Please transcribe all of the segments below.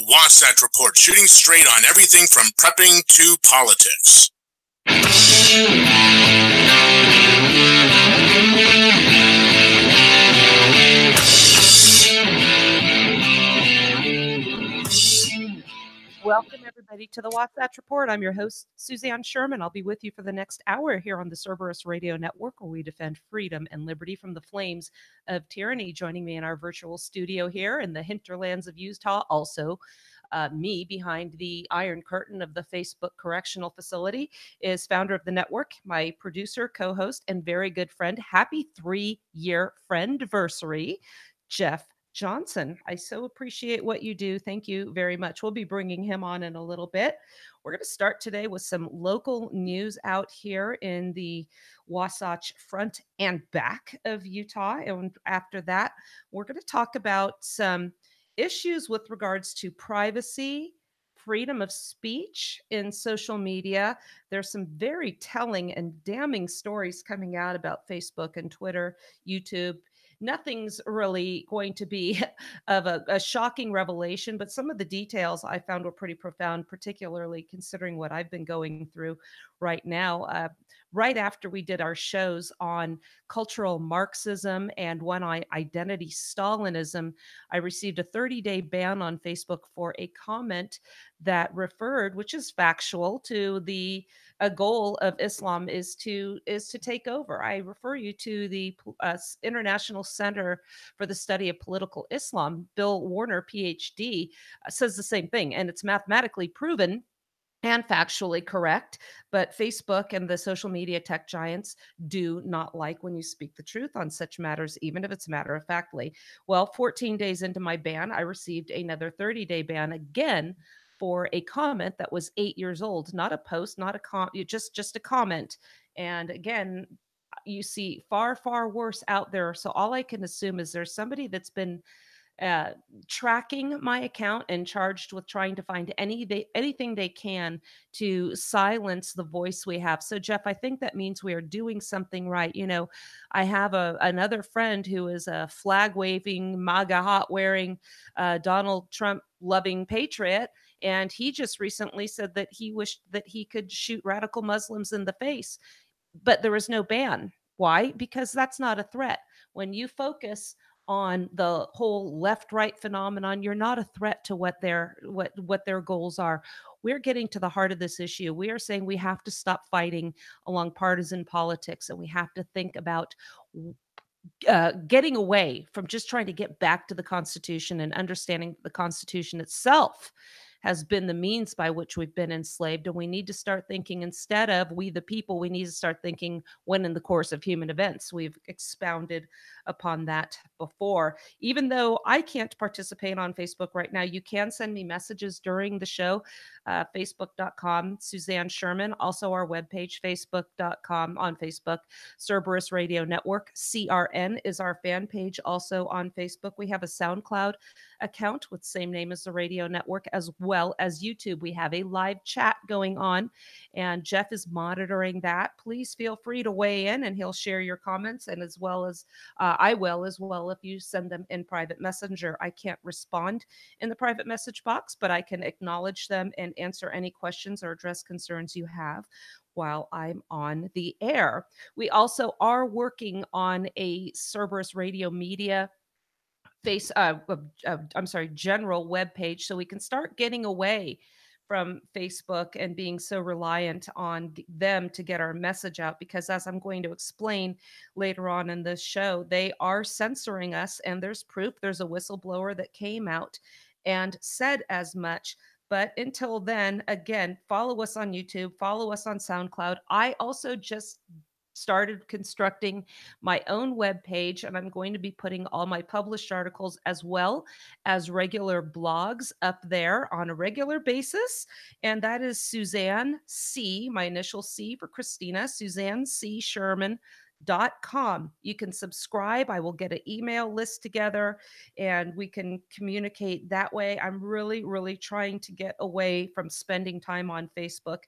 Wasatch Report, shooting straight on everything from prepping to politics. Welcome, everybody, to the Wasatch Report. I'm your host, Suzanne Sherman. I'll be with you for the next hour here on the Cerberus Radio Network, where we defend freedom and liberty from the flames of tyranny. Joining me in our virtual studio here in the hinterlands of Utah, also me behind the Iron Curtain of the Facebook Correctional Facility, is founder of the network, my producer, co-host, and very good friend. Happy 3-year friend-versary, Jeff Johnson. I so appreciate what you do. Thank you very much. We'll be bringing him on in a little bit. We're going to start today with some local news out here in the Wasatch front and back of Utah. And after that, we're going to talk about some issues with regards to privacy, freedom of speech in social media. There's some very telling and damning stories coming out about Facebook and Twitter, YouTube. Nothing's really going to be of a shocking revelation, but some of the details I found were pretty profound, particularly considering what I've been going through right now. Right after we did our shows on cultural Marxism and one identity Stalinism, I received a 30-day ban on Facebook for a comment that referred, which is factual, to the a goal of Islam is to take over. I refer you to the International Center for the Study of Political Islam. Bill Warner, PhD, says the same thing, and it's mathematically proven and factually correct. But Facebook and the social media tech giants do not like when you speak the truth on such matters, even if it's matter of factly. Well, 14 days into my ban, I received another 30-day ban again for a comment that was 8 years old, not a post, not a just a comment. And again, you see far worse out there. So all I can assume is there's somebody that's been tracking my account and charged with trying to find anything they can to silence the voice we have. So Jeff, I think that means we are doing something right. You know, I have another friend who is a flag waving, MAGA hat wearing, Donald Trump loving patriot. And he just recently said that he wished that he could shoot radical Muslims in the face, but there was no ban. Why? Because that's not a threat. When you focus on the whole left-right phenomenon, you're not a threat to what their goals are. We're getting to the heart of this issue. We are saying we have to stop fighting along partisan politics, and we have to think about getting away from just trying to get back to the Constitution and understanding the Constitution itself has been the means by which we've been enslaved. And we need to start thinking, instead of we the people, we need to start thinking when in the course of human events. We've expounded upon that before. Even though I can't participate on Facebook right now, you can send me messages during the show. Facebook.com, Suzanne Sherman. Also our webpage, Facebook.com on Facebook. Cerberus Radio Network, CRN is our fan page also on Facebook. We have a SoundCloud account with same name as the radio network, as well as YouTube. We have a live chat going on, and Jeff is monitoring that. Please feel free to weigh in, and he'll share your comments, and as well as I will as well if you send them in private messenger. I can't respond in the private message box, but I can acknowledge them and answer any questions or address concerns you have while I'm on the air. We also are working on a Cerberus Radio Media general web page, so we can start getting away from Facebook and being so reliant on them to get our message out, because as I'm going to explain later on in this show, they are censoring us, and there's proof. There's a whistleblower that came out and said as much. But until then, again, follow us on YouTube, follow us on SoundCloud. I also just started constructing my own web page, and I'm going to be putting all my published articles as well as regular blogs up there on a regular basis. And that is Suzanne C, my initial C for Christina, Suzanne C Sherman.com. You can subscribe. I will get an email list together and we can communicate that way. I'm really trying to get away from spending time on Facebook.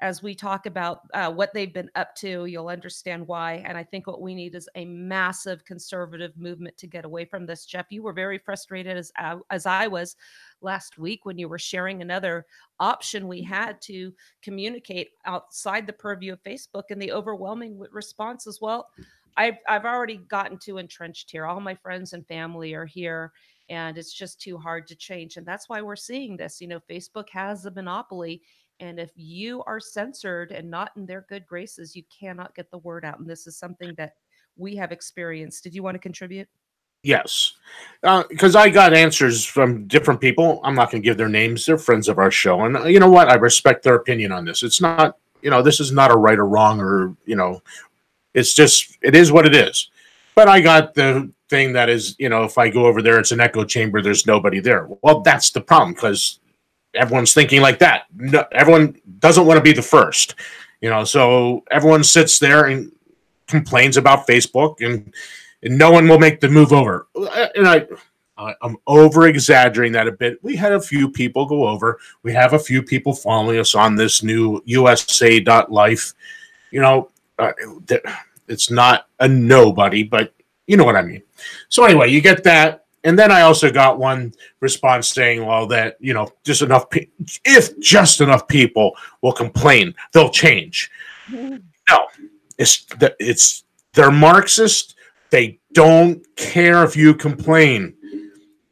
as we talk about what they've been up to, you'll understand why. And I think what we need is a massive conservative movement to get away from this. Jeff, you were very frustrated as I was last week when you were sharing another option we had to communicate outside the purview of Facebook, and the overwhelming response as well. I've already gotten too entrenched here. All my friends and family are here, and it's just too hard to change. And that's why we're seeing this. Facebook has a monopoly, and if you are censored and not in their good graces, you cannot get the word out. And this is something that we have experienced. Did you want to contribute? Yes, because I got answers from different people. I'm not going to give their names. They're friends of our show. And you know what? I respect their opinion on this. It's not, this is not a right or wrong or, it's just, it is what it is. But I got the thing that is, if I go over there, it's an echo chamber. There's nobody there. Well, that's the problem because everyone's thinking like that. No, everyone doesn't want to be the first, so everyone sits there and complains about Facebook and no one will make the move over. And I'm over-exaggerating that a bit. We had a few people go over. We have a few people following us on this new USA.life. It's not a nobody, but you know what I mean. So anyway, you get that. And then I also got one response saying, well, that, just enough if just enough people will complain, they'll change. No, they're Marxist. They don't care if you complain.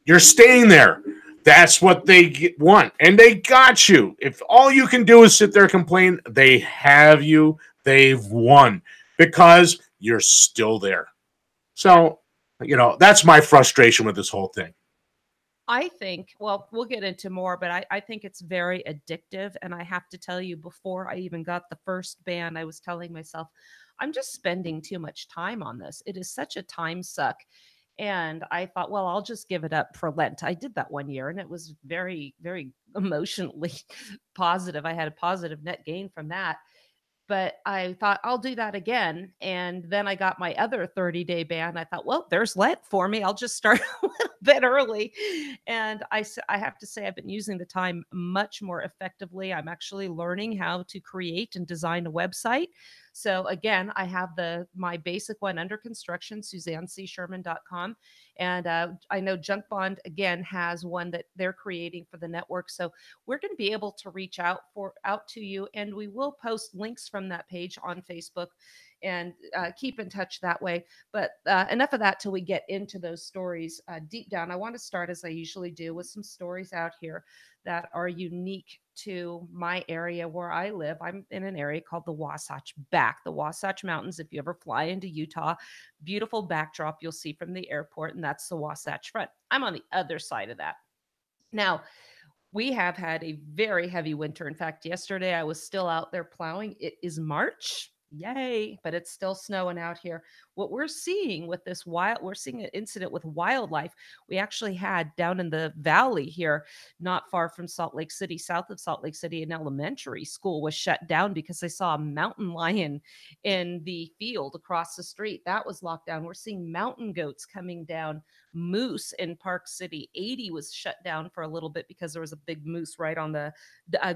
You're staying there. That's what they want. And they got you. If all you can do is sit there and complain, they have you. They've won because you're still there. So, that's my frustration with this whole thing. I think, well, we'll get into more, but I think it's very addictive. And I have to tell you, before I even got the first ban, I was telling myself, I'm just spending too much time on this. It is such a time suck. And I thought, well, I'll just give it up for Lent. I did that one year and it was very, very emotionally positive. I had a positive net gain from that. But I thought I'll do that again. And then I got my other 30-day ban. I thought, well, there's Lent for me. I'll just start a little bit early. And I have to say, I've been using the time much more effectively. I'm actually learning how to create and design a website. So again, I have my basic one under construction, SuzanneCSherman.com. And I know Junk Bond, again, has one that they're creating for the network. So we're going to be able to reach out to you, and we will post links from that page on Facebook and keep in touch that way. But enough of that till we get into those stories deep down. I want to start, as I usually do, with some stories out here that are unique to my area where I live. I'm in an area called the Wasatch Mountains. If you ever fly into Utah, beautiful backdrop you'll see from the airport, and that's the Wasatch Front. I'm on the other side of that. Now, we have had a very heavy winter. In fact, yesterday I was still out there plowing. It is March. Yay, but it's still snowing out here. What we're seeing with this we're seeing an incident with wildlife. We actually had down in the valley here, not far from Salt Lake City, south of Salt Lake City, an elementary school was shut down because they saw a mountain lion in the field across the street. That was locked down. We're seeing mountain goats coming down, moose in Park City. 80 was shut down for a little bit because there was a big moose right on the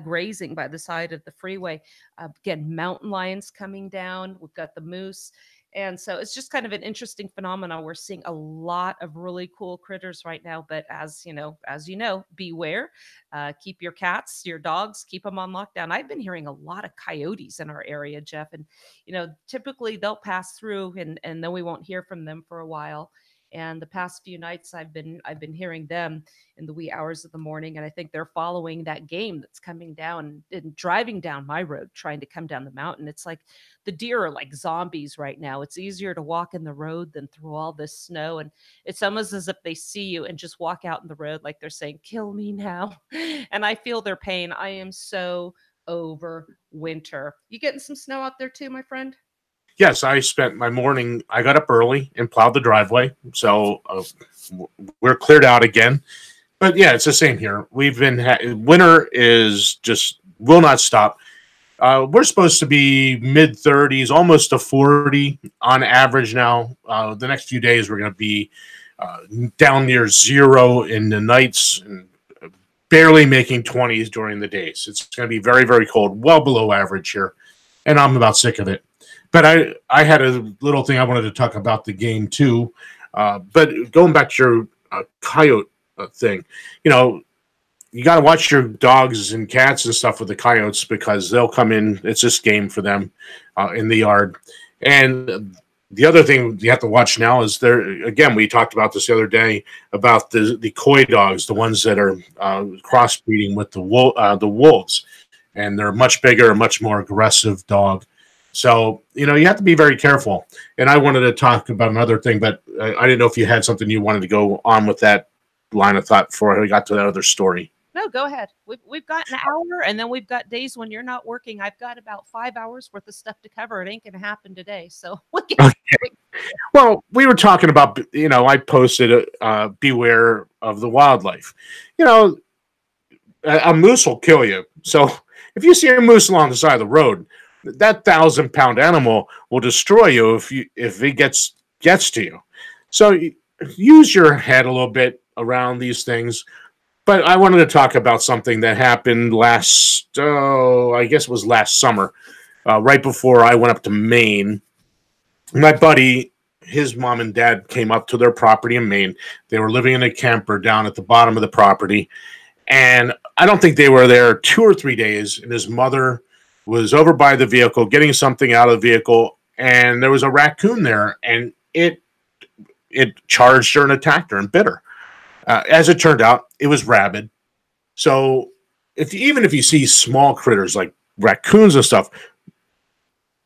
grazing by the side of the freeway. Again, mountain lions coming down. We've got the moose. And so it's just kind of an interesting phenomenon. We're seeing a lot of really cool critters right now. But as you know, beware. Keep your cats, your dogs, keep them on lockdown. I've been hearing a lot of coyotes in our area, Jeff. And, typically they'll pass through and then we won't hear from them for a while. And the past few nights I've been hearing them in the wee hours of the morning. And I think they're following that game that's coming down and driving down my road, trying to come down the mountain. It's like the deer are like zombies right now. It's easier to walk in the road than through all this snow. And it's almost as if they see you and just walk out in the road like they're saying, kill me now. And I feel their pain. I am so over winter. You getting some snow out there too, my friend? Yes, I spent my morning. I got up early and plowed the driveway, so we're cleared out again. But yeah, it's the same here. We've been winter is just will not stop. We're supposed to be mid-30s, almost to 40 on average now. The next few days we're going to be down near zero in the nights and barely making 20s during the days. It's going to be very, very cold, well below average here, and I'm about sick of it. But I had a little thing I wanted to talk about the game too. But going back to your coyote thing, you know, you got to watch your dogs and cats and stuff with the coyotes because they'll come in. It's just game for them in the yard. And the other thing you have to watch now is there again. We talked about this the other day about the coy dogs, the ones that are crossbreeding with the wolves, and they're much bigger, much more aggressive dog. So you have to be very careful. And I wanted to talk about another thing, but I didn't know if you had something you wanted to go on with that line of thought before we got to that other story. No, go ahead. We've got an hour, and then we've got days when you're not working. I've got about 5 hours worth of stuff to cover. It ain't going to happen today. So Okay. Well, we were talking about, I posted beware of the wildlife. A moose will kill you. So if you see a moose along the side of the road, that 1,000-pound animal will destroy you if it gets to you. So use your head a little bit around these things. But I wanted to talk about something that happened I guess it was last summer, right before I went up to Maine. My buddy, his mom and dad came up to their property in Maine. They were living in a camper down at the bottom of the property. And I don't think they were there 2 or 3 days. And his mother was over by the vehicle, getting something out of the vehicle. And there was a raccoon there. And it charged her and attacked her and bit her. As it turned out, it was rabid. So even if you see small critters like raccoons and stuff,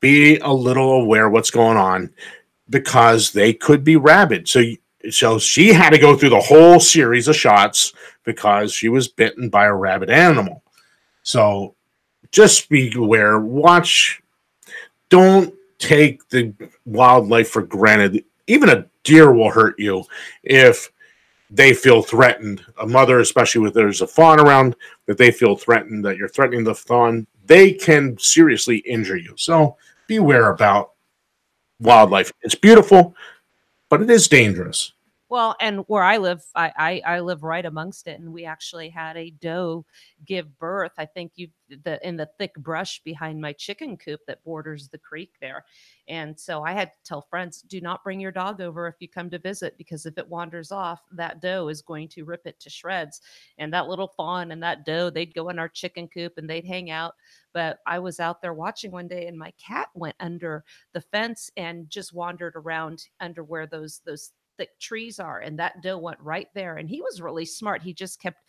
be a little aware what's going on because they could be rabid. So she had to go through the whole series of shots because she was bitten by a rabid animal. So just be aware. Watch. Don't take the wildlife for granted. Even a deer will hurt you if they feel threatened. A mother, especially if there's a fawn around, that they feel threatened, that you're threatening the fawn, they can seriously injure you. So beware about wildlife. It's beautiful, but it is dangerous. Well, and where I live, I live right amongst it, and we actually had a doe give birth. I think in the thick brush behind my chicken coop that borders the creek there, and so I had to tell friends, do not bring your dog over if you come to visit, because if it wanders off, that doe is going to rip it to shreds. And that little fawn and that doe, they'd go in our chicken coop and they'd hang out. But I was out there watching one day, and my cat went under the fence and just wandered around under where those thick trees are, and that doe went right there. And he was really smart. He just kept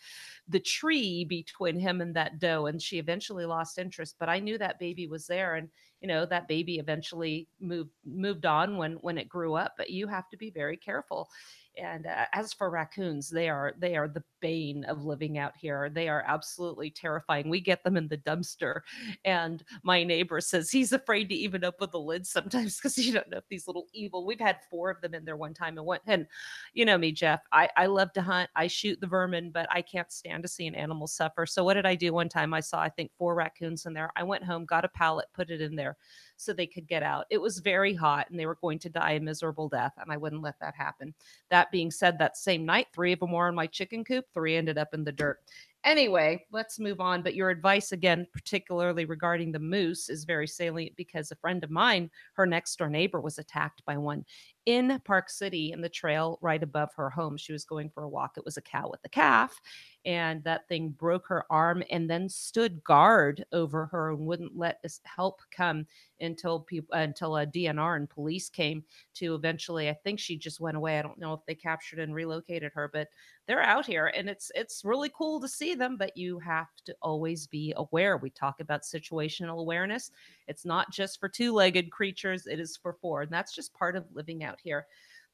the tree between him and that doe, and she eventually lost interest. But I knew that baby was there, and that baby eventually moved on when it grew up. But you have to be very careful. And as for raccoons, they are the bane of living out here. They are absolutely terrifying. We get them in the dumpster, and my neighbor says he's afraid to even open the lid sometimes because you don't know if these little evil. We've had 4 of them in there one time, and you know me, Jeff. I love to hunt. I shoot the vermin, but I can't stand to see an animal suffer. So what did I do one time? I saw, I think, 4 raccoons in there. I went home, got a pallet, put it in there so they could get out. It was very hot, and they were going to die a miserable death, and I wouldn't let that happen. That being said, that same night, 3 of them were in my chicken coop, 3 ended up in the dirt. Anyway, let's move on. But your advice, again, particularly regarding the moose, is very salient because a friend of mine, her next door neighbor, was attacked by one in Park City in the trail right above her home. She was going for a walk. It was a cow with a calf, and that thing broke her arm and then stood guard over her and wouldn't let us help come until a DNR and police came to eventually. I think she just went away. I don't know if they captured and relocated her, but they're out here, and it's really cool to see them. But you have to always be aware. We talk about situational awareness. It's not just for 2-legged creatures, it is for 4, and that's just part of living out here.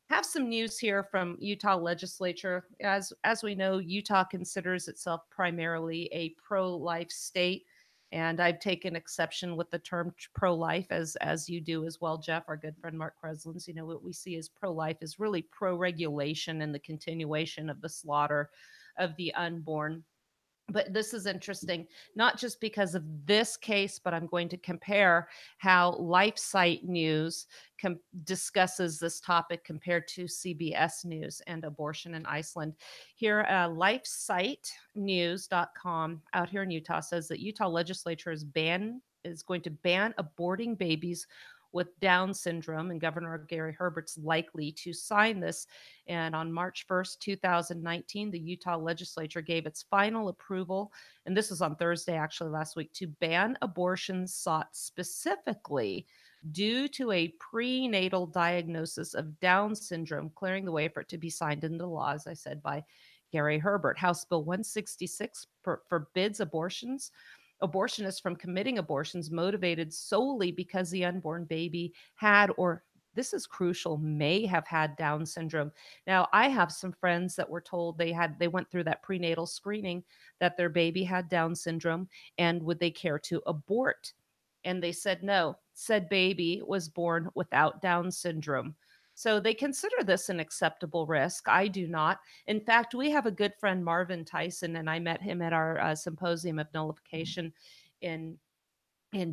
Have some news here from Utah legislature. As we know, Utah considers itself primarily a pro-life state, and I've taken exception with the term pro-life, as you do as well, Jeff. Our good friend Mark Kreslins. What we see as pro-life is really pro-regulation and the continuation of the slaughter of the unborn. But this is interesting, not just because of this case, but I'm going to compare how LifeSite News discusses this topic compared to CBS News and abortion in Iceland. Here, LifeSiteNews.com out here in Utah says that Utah legislature is going to ban aborting babies with Down syndrome, and Governor Gary Herbert's likely to sign this. And on March 1st, 2019, the Utah legislature gave its final approval, and this was on Thursday, actually last week, to ban abortions sought specifically due to a prenatal diagnosis of Down syndrome, clearing the way for it to be signed into law, as I said, by Gary Herbert. House Bill 166 forbids abortionists from committing abortions motivated solely because the unborn baby had, or this is crucial, may have had Down syndrome. Now, I have some friends that were told they went through that prenatal screening that their baby had Down syndrome, and would they care to abort? And they said no. Said baby was born without Down syndrome. So they consider this an acceptable risk. I do not. In fact, we have a good friend, Marvin Tyson, and I met him at our symposium of nullification in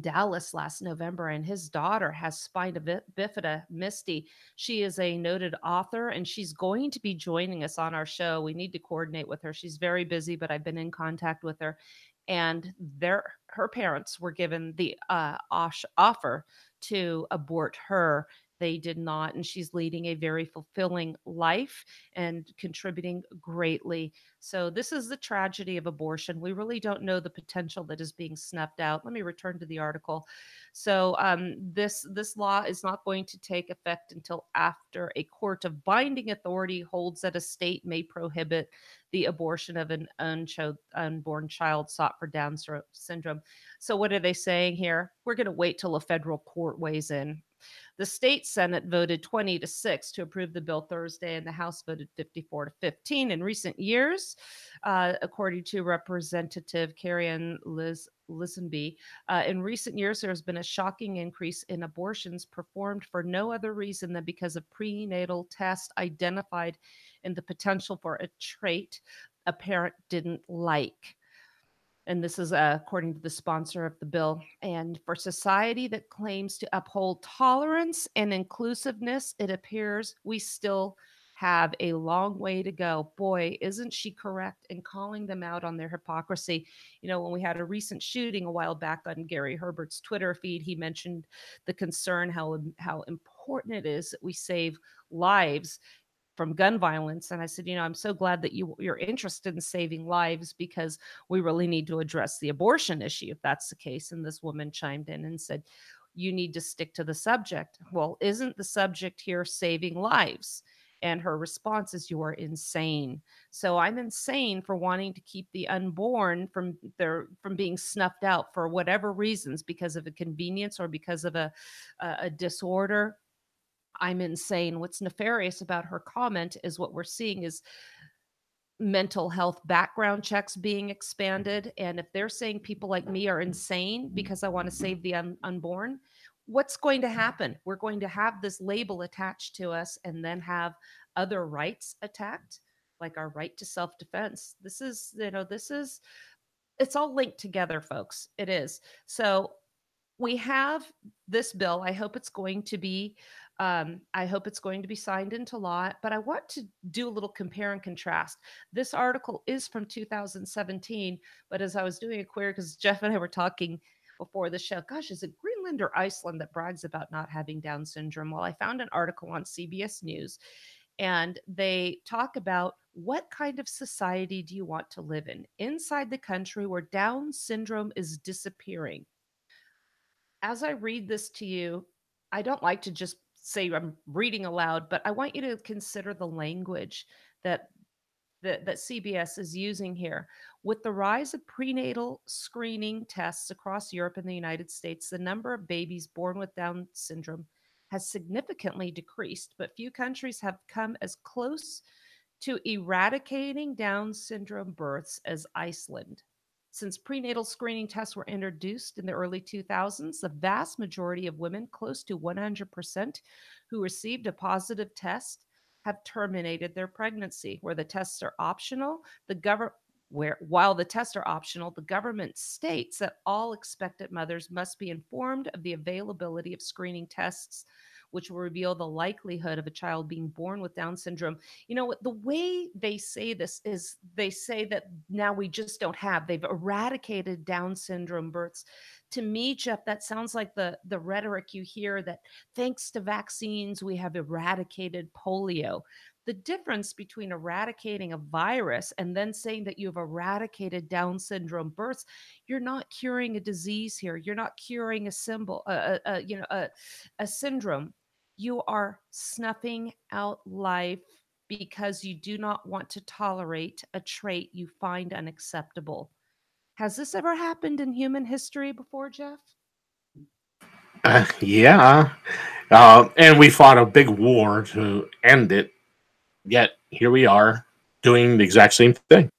Dallas last November, and his daughter has spina bifida, Misty. She is a noted author, and she's going to be joining us on our show. We need to coordinate with her. She's very busy, but I've been in contact with her. And her parents were given the offer to abort her. They did not, and she's leading a very fulfilling life and contributing greatly. So this is the tragedy of abortion. We really don't know the potential that is being snuffed out. Let me return to the article. So this law is not going to take effect until after a court of binding authority holds that a state may prohibit the abortion of an unborn child sought for Down syndrome. So what are they saying here? We're going to wait till a federal court weighs in. The state Senate voted 20-6 to approve the bill Thursday, and the House voted 54-15. In recent years, according to Representative Carrie Lisenby, in recent years, there has been a shocking increase in abortions performed for no other reason than because of prenatal tests identified in the potential for a trait a parent didn't like. And this is according to the sponsor of the bill. And for society that claims to uphold tolerance and inclusiveness, it appears we still have a long way to go. Boy, isn't she correct in calling them out on their hypocrisy? You know, when we had a recent shooting a while back on Gary Herbert's Twitter feed, he mentioned the concern how important it is that we save lives from gun violence. And I said, you know, I'm so glad that you're interested in saving lives, because we really need to address the abortion issue if that's the case. And this woman chimed in and said, you need to stick to the subject. Well, isn't the subject here saving lives? And her response is, you are insane. So I'm insane for wanting to keep the unborn from being snuffed out for whatever reasons, because of a convenience or because of a disorder. I'm insane. What's nefarious about her comment is what we're seeing is mental health background checks being expanded. And if they're saying people like me are insane because I want to save the unborn, what's going to happen? We're going to have this label attached to us and then have other rights attacked, like our right to self-defense. It's all linked together, folks. It is. So we have this bill. I hope it's going to be signed into law, but I want to do a little compare and contrast. This article is from 2017, but as I was doing a query, because Jeff and I were talking before the show, gosh, is it Greenland or Iceland that brags about not having Down syndrome? Well, I found an article on CBS News, and they talk about what kind of society do you want to live in inside the country where Down syndrome is disappearing. As I read this to you, I don't like to just say I'm reading aloud, but I want you to consider the language that CBS is using here. With the rise of prenatal screening tests across Europe and the United States, the number of babies born with Down syndrome has significantly decreased, but few countries have come as close to eradicating Down syndrome births as Iceland. Since prenatal screening tests were introduced in the early 2000s, the vast majority of women, close to 100%, who received a positive test have terminated their pregnancy. Where the tests are optional, the Where while the tests are optional, the government states that all expectant mothers must be informed of the availability of screening tests which will reveal the likelihood of a child being born with Down syndrome. You know what? The way they say this is they say that now we just don't have, they've eradicated Down syndrome births. To me, Jeff, that sounds like the rhetoric you hear that thanks to vaccines, we have eradicated polio. The difference between eradicating a virus and then saying that you've eradicated Down syndrome births, you're not curing a disease here. You're not curing a symbol, a syndrome. You are snuffing out life because you do not want to tolerate a trait you find unacceptable. Has this ever happened in human history before, Jeff? Yeah. And we fought a big war to end it. Yet here we are doing the exact same thing.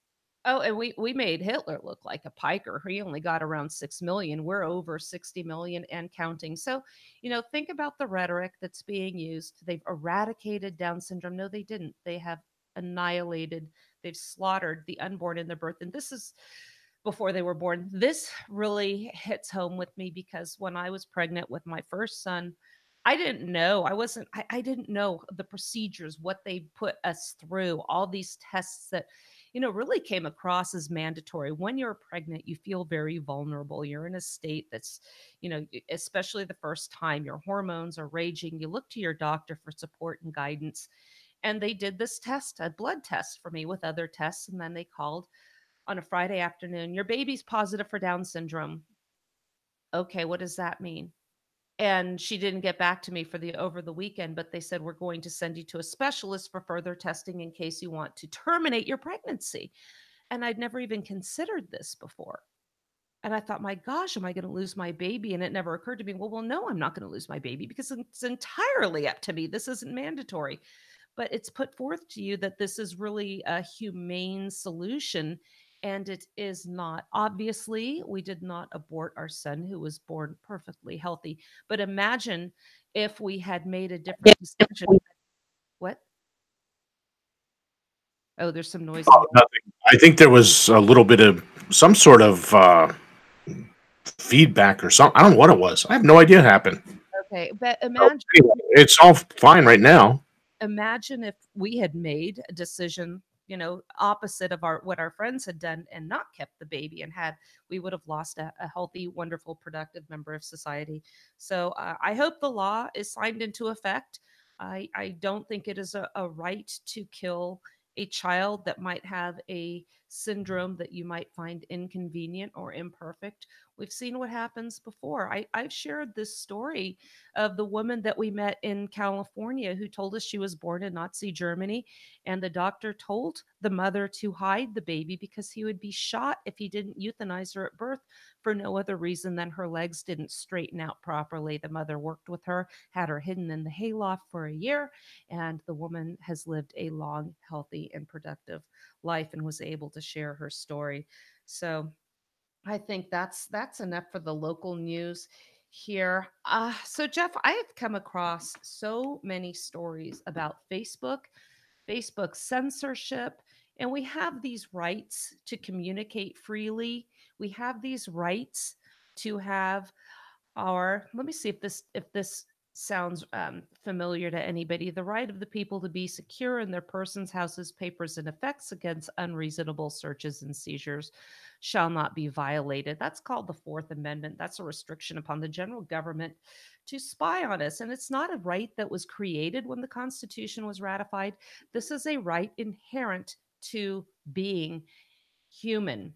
Oh, and we made Hitler look like a piker. He only got around 6 million. We're over 60 million and counting. So, think about the rhetoric that's being used. They've eradicated Down syndrome. No, they didn't. They have annihilated, they've slaughtered the unborn in their birth. And this is before they were born. This really hits home with me because when I was pregnant with my first son, I didn't know. I didn't know the procedures, what they put us through, all these tests that, really came across as mandatory. When you're pregnant, you feel very vulnerable. You're in a state that's, especially the first time your hormones are raging. You look to your doctor for support and guidance. And they did this test, a blood test for me with other tests. And then they called on a Friday afternoon, your baby's positive for Down syndrome. Okay, what does that mean? And she didn't get back to me for the over the weekend, but they said we're going to send you to a specialist for further testing in case you want to terminate your pregnancy. And I'd never even considered this before. And I thought, my gosh, am I going to lose my baby? And it never occurred to me, well, no, I'm not going to lose my baby because it's entirely up to me. This isn't mandatory. But it's put forth to you that this is really a humane solution, and it is not. Obviously, we did not abort our son who was born perfectly healthy. But imagine if we had made a different decision. What? Oh, there's some noise. Oh, nothing. I think there was a little bit of some sort of feedback or something. I don't know what it was. I have no idea what happened. Okay, but So, imagine anyway, it's all fine right now. imagine if we had made a decision, opposite of what our friends had done and not kept the baby and had, we would have lost a healthy, wonderful, productive member of society. So I hope the law is signed into effect. I don't think it is a right to kill a child that might have a syndrome that you might find inconvenient or imperfect. We've seen what happens before. I've shared this story of the woman that we met in California who told us she was born in Nazi Germany. And the doctor told the mother to hide the baby because he would be shot if he didn't euthanize her at birth for no other reason than her legs didn't straighten out properly. The mother worked with her, had her hidden in the hayloft for a year, and the woman has lived a long, healthy, and productive life and was able to share her story. So I think that's enough for the local news here. So Jeff, I have come across so many stories about Facebook censorship, and we have these rights to communicate freely. We have these rights to have our, let me see if this sounds familiar to anybody. The right of the people to be secure in their persons, houses, papers, and effects against unreasonable searches and seizures shall not be violated. That's called the Fourth Amendment. That's a restriction upon the general government to spy on us. And it's not a right that was created when the Constitution was ratified. This is a right inherent to being human.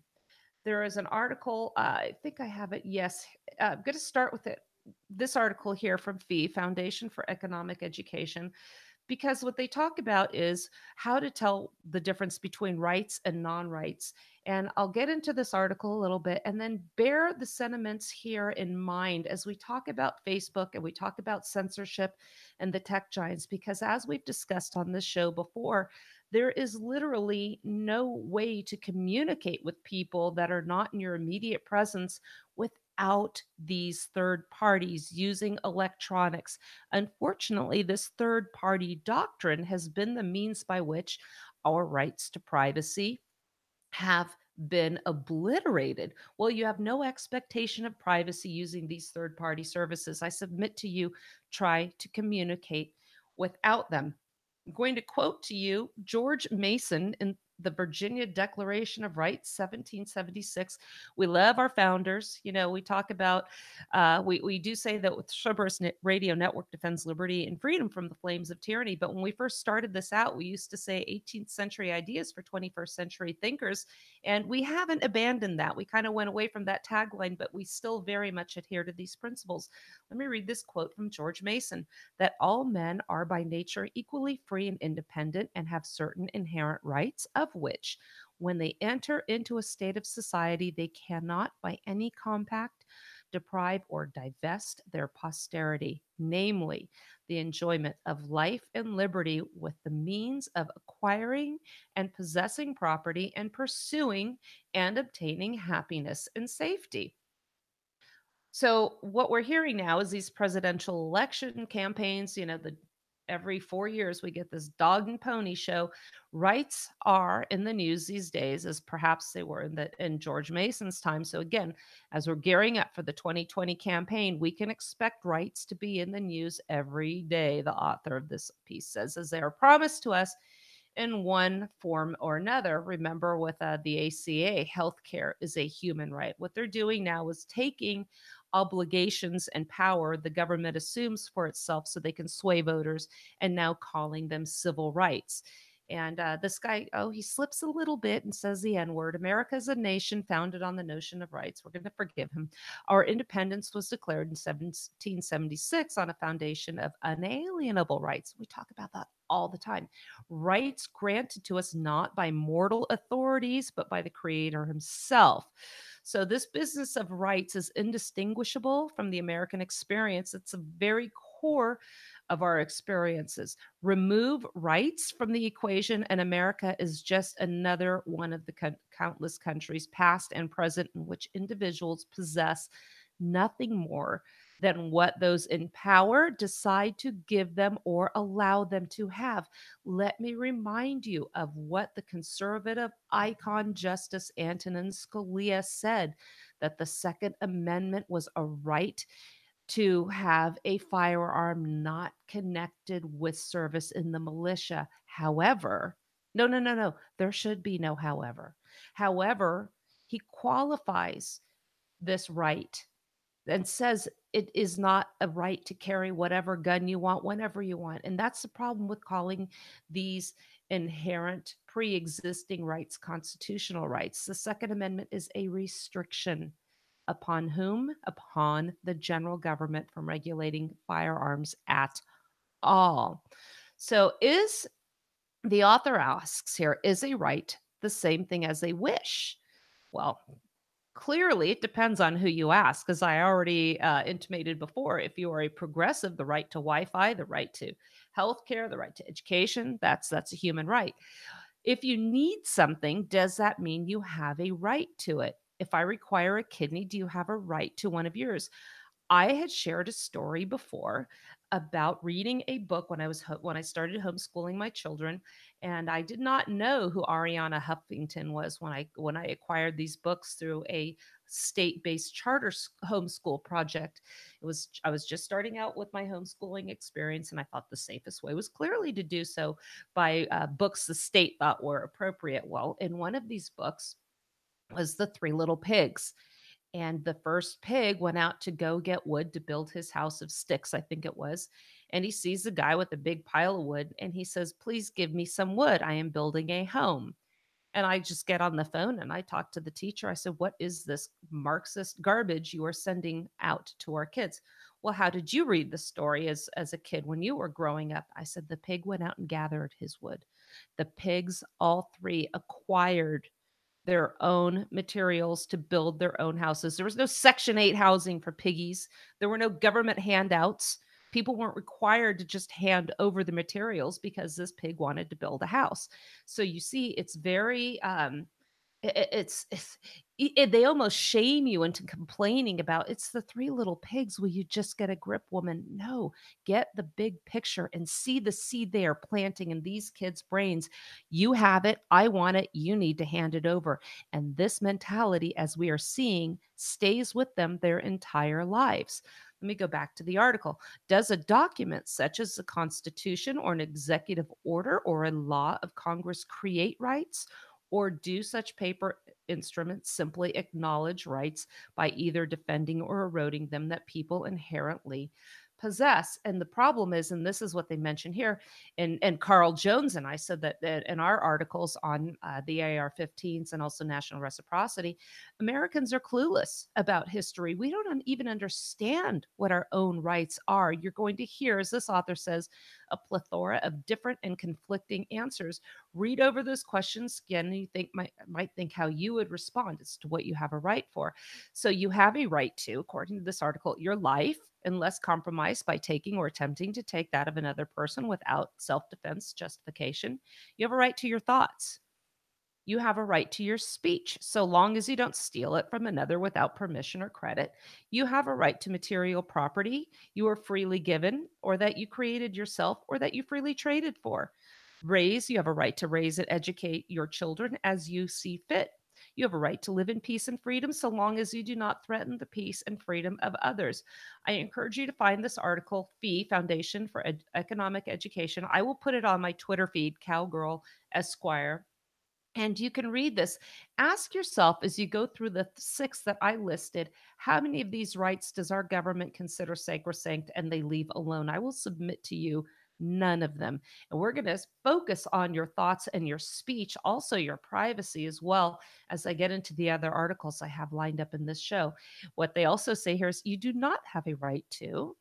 There is an article, I think I have it. Yes, I'm going to start with it. This article here from Foundation for Economic Education, because what they talk about is how to tell the difference between rights and non-rights. And I'll get into this article a little bit and then bear the sentiments here in mind as we talk about Facebook and we talk about censorship and the tech giants, because as we've discussed on this show before, there is literally no way to communicate with people that are not in your immediate presence without these third parties using electronics. Unfortunately, this third party doctrine has been the means by which our rights to privacy have been obliterated. Well, you have no expectation of privacy using these third party services. I submit to you, try to communicate without them. I'm going to quote to you George Mason in the Virginia Declaration of Rights, 1776. We love our founders. You know, we talk about, we do say that with Cerberus Radio Network defends liberty and freedom from the flames of tyranny. But when we first started this out, we used to say 18th century ideas for 21st century thinkers. And we haven't abandoned that. We kind of went away from that tagline, but we still very much adhere to these principles. Let me read this quote from George Mason: that all men are by nature equally free and independent and have certain inherent rights, of which, when they enter into a state of society, they cannot, by any compact, deprive or divest their posterity, namely, the enjoyment of life and liberty with the means of acquiring and possessing property and pursuing and obtaining happiness and safety. So what we're hearing now is these presidential election campaigns, you know, the every 4 years we get this dog and pony show. Rights are in the news these days as perhaps they were in George Mason's time. So again, as we're gearing up for the 2020 campaign, we can expect rights to be in the news every day, the author of this piece says, as they are promised to us in one form or another. Remember, with the ACA, healthcare is a human right. What they're doing now is taking obligations and power the government assumes for itself so they can sway voters and now calling them civil rights. And this guy, oh, he slips a little bit and says the N word. America is a nation founded on the notion of rights. We're going to forgive him. Our independence was declared in 1776 on a foundation of unalienable rights. We talk about that all the time. Rights granted to us not by mortal authorities, but by the Creator Himself. So, this business of rights is indistinguishable from the American experience. It's a very core of our experiences. Remove rights from the equation, and America is just another one of the countless countries, past and present, in which individuals possess nothing more than what those in power decide to give them or allow them to have. Let me remind you of what the conservative icon Justice Antonin Scalia said, that the Second Amendment was a right to have a firearm not connected with service in the militia. However, no, there should be no however. However, he qualifies this right and says it is not a right to carry whatever gun you want whenever you want. And that's the problem with calling these inherent pre-existing rights constitutional rights. The Second Amendment is a restriction. Upon whom? Upon the general government from regulating firearms at all. So is the author asks here, is a right the same thing as a wish? Well, clearly, it depends on who you ask, because I already intimated before, if you are a progressive, the right to Wi-Fi, the right to healthcare, the right to education, that's a human right. If you need something, does that mean you have a right to it? If I require a kidney, do you have a right to one of yours? I had shared a story before about reading a book when I started homeschooling my children, and I did not know who Ariana Huffington was when I acquired these books through a state-based charter homeschool project. I was just starting out with my homeschooling experience, and I thought the safest way was clearly to do so by books the state thought were appropriate. Well, in one of these books was The Three Little Pigs. And the first pig went out to go get wood to build his house of sticks, I think it was. And he sees a guy with a big pile of wood and he says, "Please give me some wood. I am building a home." And I just get on the phone and I talk to the teacher. I said, "What is this Marxist garbage you are sending out to our kids?" "Well, how did you read the story as a kid when you were growing up?" I said, "The pig went out and gathered his wood. The pigs, all three, acquired their own materials to build their own houses. There was no Section 8 housing for piggies. There were no government handouts. People weren't required to just hand over the materials because this pig wanted to build a house." So you see, it's very They almost shame you into complaining about it's the three little pigs. Will you just get a grip, woman? No, get the big picture and see the seed they are planting in these kids' brains. You have it. I want it. You need to hand it over. And this mentality, as we are seeing, stays with them their entire lives. Let me go back to the article. Does a document such as the Constitution or an executive order or a law of Congress create rights? Or do such paper instruments simply acknowledge rights by either defending or eroding them that people inherently possess? And the problem is, and this is what they mention here, and Carl Jones and I said that in our articles on the AR-15s and also national reciprocity, Americans are clueless about history. We don't even understand what our own rights are. You're going to hear, as this author says, a plethora of different and conflicting answers. Read over those questions again, and you might think how you would respond as to what you have a right for. So you have a right to, according to this article, your life, unless compromised by taking or attempting to take that of another person without self-defense justification. You have a right to your thoughts. You have a right to your speech, so long as you don't steal it from another without permission or credit. You have a right to material property you are freely given, or that you created yourself, or that you freely traded for. You have a right to raise and educate your children as you see fit. You have a right to live in peace and freedom so long as you do not threaten the peace and freedom of others. I encourage you to find this article, Fee Foundation for Economic Education. I will put it on my Twitter feed, Cowgirl Esquire, and you can read this. Ask yourself as you go through the six that I listed, how many of these rights does our government consider sacrosanct and they leave alone? I will submit to you none of them. And we're going to focus on your thoughts and your speech, also your privacy as well, as I get into the other articles I have lined up in this show. What they also say here is you do not have a right to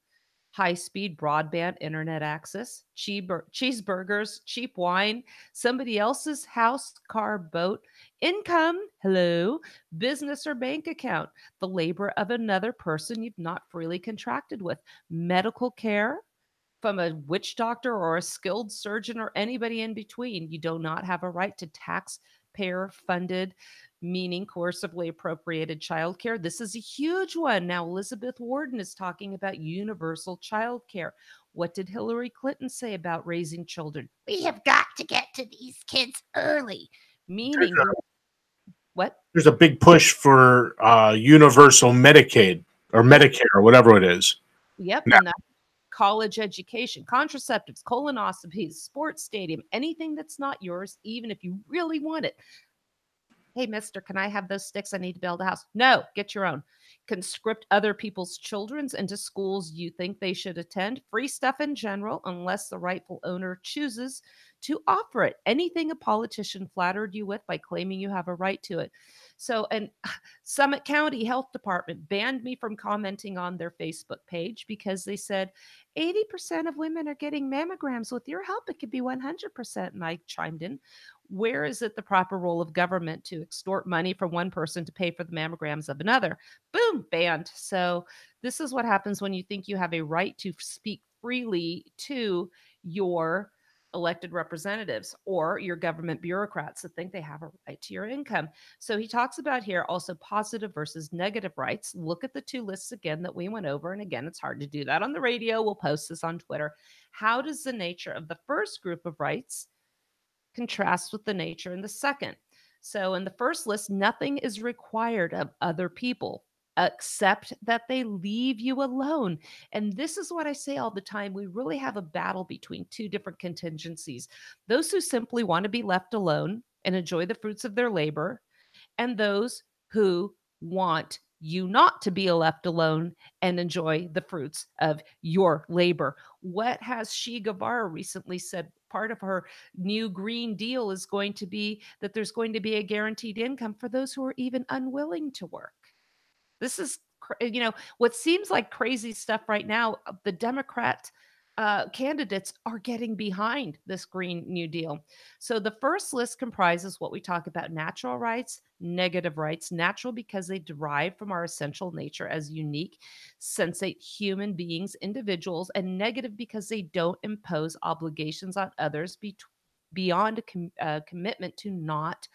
high speed broadband internet access, cheeseburgers, cheap wine, somebody else's house, car, boat, income, hello, business or bank account, the labor of another person you've not freely contracted with, medical care from a witch doctor or a skilled surgeon or anybody in between. You do not have a right to taxpayer funded, meaning coercively appropriated childcare. This is a huge one. Now, Elizabeth Warren is talking about universal childcare. What did Hillary Clinton say about raising children? We have got to get to these kids early, meaning what? There's a big push for universal Medicaid or Medicare or whatever it is. Yep, Now, and that's college education, contraceptives, colonoscopies, sports stadium, anything that's not yours, even if you really want it. Hey, mister, can I have those sticks? I need to build a house. No, get your own. Conscript other people's children's into schools you think they should attend. Free stuff in general, unless the rightful owner chooses to offer it. Anything a politician flattered you with by claiming you have a right to it. So, and Summit County Health Department banned me from commenting on their Facebook page because they said 80% of women are getting mammograms. With your help, it could be 100%. And I chimed in, where is it the proper role of government to extort money from one person to pay for the mammograms of another? Boom, banned. So this is what happens when you think you have a right to speak freely to your elected representatives or your government bureaucrats that think they have a right to your income. So he talks about here also positive versus negative rights. Look at the two lists again that we went over. And again, it's hard to do that on the radio. We'll post this on Twitter. How does the nature of the first group of rights contrasts with the nature in the second? So in the first list, nothing is required of other people except that they leave you alone. And this is what I say all the time. We really have a battle between two different contingencies: those who simply want to be left alone and enjoy the fruits of their labor, and those who want you not to be left alone and enjoy the fruits of your labor. What has Che Guevara recently said? Part of her new Green Deal is going to be that there's going to be a guaranteed income for those who are even unwilling to work. This is, what seems like crazy stuff right now. The Democrat candidates are getting behind this Green New Deal. So the first list comprises what we talk about: natural rights, negative rights. Natural because they derive from our essential nature as unique, sensate human beings, individuals, and negative because they don't impose obligations on others beyond a commitment to not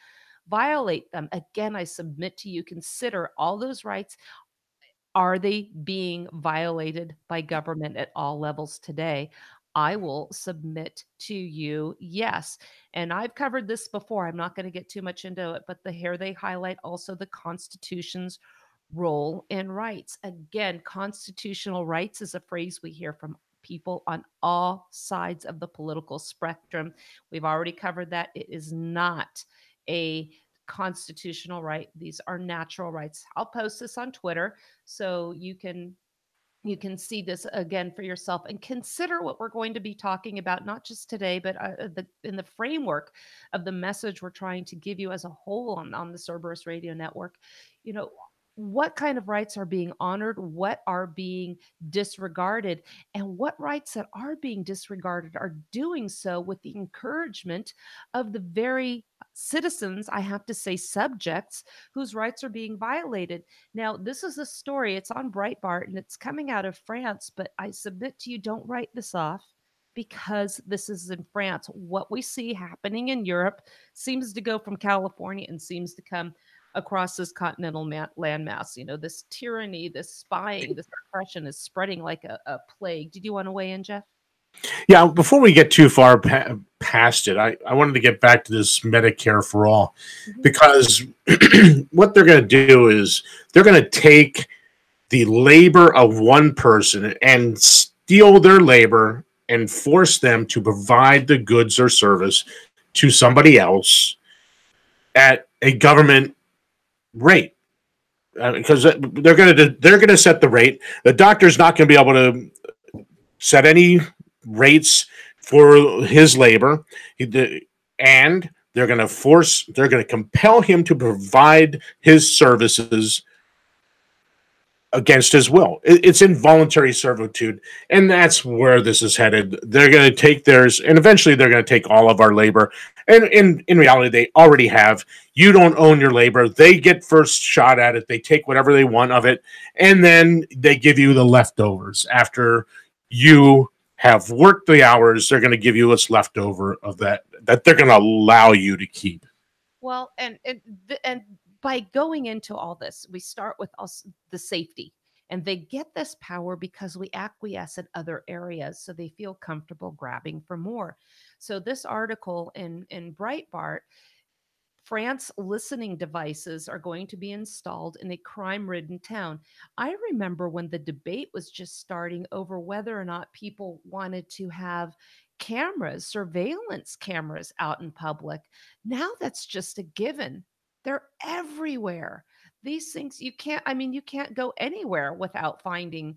violate them. Again, I submit to you, consider all those rights. Are they being violated by government at all levels today? I will submit to you, yes. And I've covered this before. I'm not going to get too much into it, but here they highlight also the Constitution's role in rights. Again, constitutional rights is a phrase we hear from people on all sides of the political spectrum. We've already covered that. It is not a constitutional right. These are natural rights. I'll post this on Twitter so you can see this again for yourself and consider what we're going to be talking about, not just today, but in the framework of the message we're trying to give you as a whole on the Cerberus Radio Network. You know, what kind of rights are being honored, what are being disregarded, and what rights that are being disregarded are doing so with the encouragement of the very citizens, I have to say subjects, whose rights are being violated. Now, this is a story, it's on Breitbart and it's coming out of France, but I submit to you, don't write this off because this is in France. What we see happening in Europe seems to go from California and seems to come across this continental landmass. You know, this tyranny, this spying, this oppression is spreading like a plague. Did you want to weigh in, Jeff? Yeah, before we get too far past it, I wanted to get back to this Medicare for all, because what they're going to do is they're going to take the labor of one person and steal their labor and force them to provide the goods or service to somebody else at a government rate. Because they're going to set the rate. The doctor's not going to be able to set any rates for his labor, and they're going to compel him to provide his services against his will. It's involuntary servitude, and that's where this is headed. They're going to take theirs, and eventually they're going to take all of our labor. And in reality, they already have. You don't own your labor. They get first shot at it. They take whatever they want of it, and then they give you the leftovers. After you have worked the hours, they're going to give you what's left over of that they're going to allow you to keep. Well, and by going into all this, we start with us the safety, and they get this power because we acquiesce in other areas, so they feel comfortable grabbing for more. So this article in Breitbart, France listening devices are going to be installed in a crime ridden town. I remember when the debate was just starting over whether or not people wanted to have cameras, surveillance cameras out in public. Now that's just a given. They're everywhere. These things you can't go anywhere without finding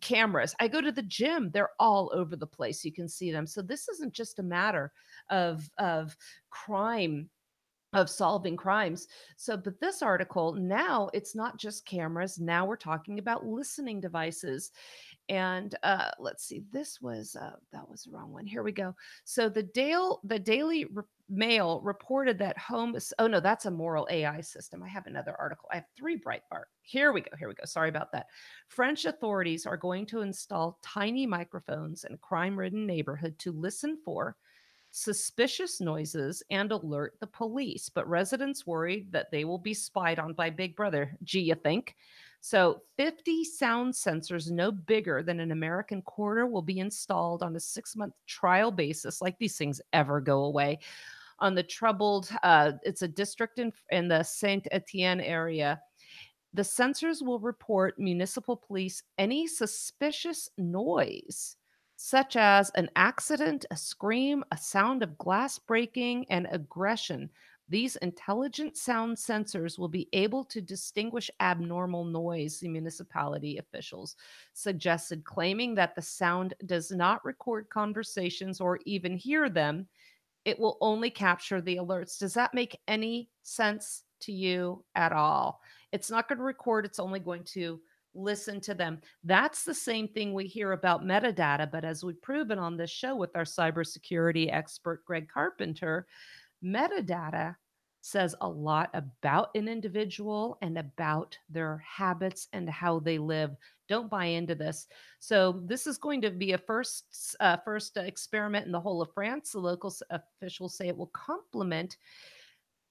cameras. I go to the gym, they're all over the place. You can see them. So this isn't just a matter of crime, of solving crimes. So, but this article, now it's not just cameras. Now we're talking about listening devices. And let's see, this was that was the wrong one. Here we go. So the Daily Mail reported that oh no, that's a moral AI system. I have another article. I have three Breitbart. Here we go. Here we go. Sorry about that. French authorities are going to install tiny microphones in a crime-ridden neighborhood to listen for suspicious noises and alert the police, but residents worried that they will be spied on by Big Brother. Gee, you think? So 50 sound sensors no bigger than an American quarter will be installed on a 6-month trial basis, like these things ever go away, on the troubled, it's a district in the Saint Etienne area. The sensors will report municipal police any suspicious noise, such as an accident, a scream, a sound of glass breaking, and aggression. These intelligent sound sensors will be able to distinguish abnormal noise, the municipality officials suggested, claiming that the sound does not record conversations or even hear them. It will only capture the alerts. Does that make any sense to you at all? It's not going to record, it's only going to listen to them. That's the same thing we hear about metadata, but as we've proven on this show with our cybersecurity expert, Greg Carpenter, metadata says a lot about an individual and about their habits and how they live. Don't buy into this. So this is going to be a first experiment in the whole of France. The local officials say it will complement